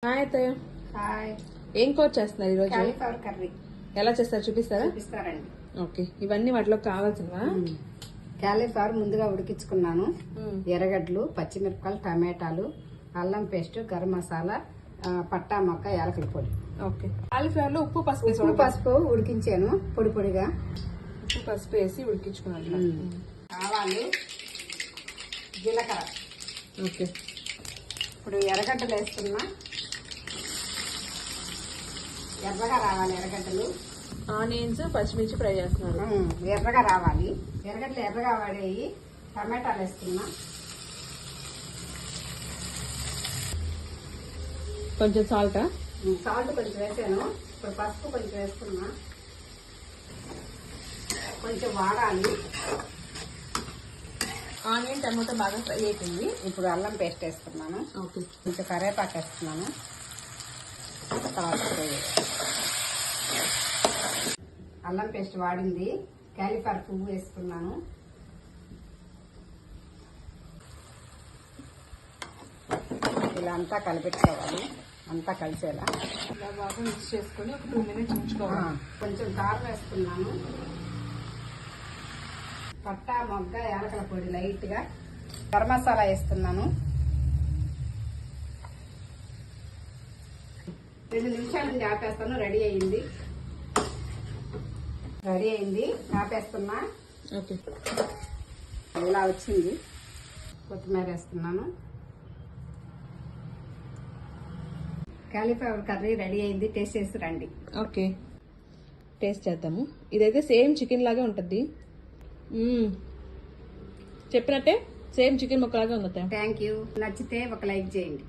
Hi అత్తయ్య. Hi. ఏం కూర చేస్తున్నారు ఈరోజు? కాలీఫ్లవర్ కర్రీ ఎలా చేస్తారు చూపిస్తారండి. ఓకే, ఇవన్నీ వాటిలో కావాల్సినవా? కాలీఫ్లవర్ ముందుగా ఉడికించుకున్నాను. ఎర్రగడ్డలు, పచ్చిమిరపకాయలు, టమాటాలు, అల్లం పేస్ట్, గరం మసాలా, పట్టా మొక్క, యాలకుల పొడి. ఓకే, కాలీఫ్లవర్ లో ఉప్పు పసుపు వేసి పసుపు ఉడికించాను పొడి పొడిగా. ఉప్పు పసుపు వేసి ఉడికించుకున్నాను. ఆవాలు, జీలకర్ర. ఓకే, ఇప్పుడు ఎర్రగడ్డలు వేస్తున్నా. ఎర్రగా రావాలి ఎర్రగడ్డలు. ఆనియన్స్, పచ్చిమిర్చి ఫ్రై చేస్తున్నారు. ఎర్రగా రావాలి. ఎర్రగడ్డలు ఎర్రగా వాడేవి. టమాటాలు వేస్తున్నా. కొంచెం సాల్టా? సాల్ట్ కొంచెం వేసాను. ఇప్పుడు పసుపు కొంచెం వేస్తున్నా. కొంచెం వాడాలి. ఆనియన్, టమాటో బాగా ఫ్రై అయిపోయింది. ఇప్పుడు అల్లం పేస్ట్ వేస్తున్నాను. ఓకే, కొంచెం కరివేపాకు వేస్తున్నాను. తర్వాత అల్లం పేస్ట్ వాడింది. కాలీఫ్లవర్ పువ్వు వేస్తున్నాను. ఇలా అంతా కలిపెట్టుకోవాలి, అంతా కలిసేలా. ఇలా బాగా మిక్స్ చేసుకొని ఒక 2 minutes ఉంచుకోవాలి. కొంచెం కారం వేస్తున్నాను. పట్టా మొగ్గ, యాలకుల పొడి లైట్ గా, గరం మసాలా వేస్తున్నాను. 2 నిమిషాల నుంచి ఆపేస్తాను. రెడీ అయింది. ఆపేస్తున్నా. ఓకే, ఇలా వచ్చింది. కొత్తిమీర వేస్తున్నాను. కాలీఫ్లవర్ కర్రీ రెడీ అయింది. టేస్ట్ చేసి రండి. ఓకే, టేస్ట్ చేద్దాము. ఇదైతే సేమ్ చికెన్ లాగే ఉంటుంది. చెప్పినట్టే సేమ్ చికెన్ ముక్కలాగే ఉంది. Thank you. నచ్చితే ఒక లైక్ చేయండి.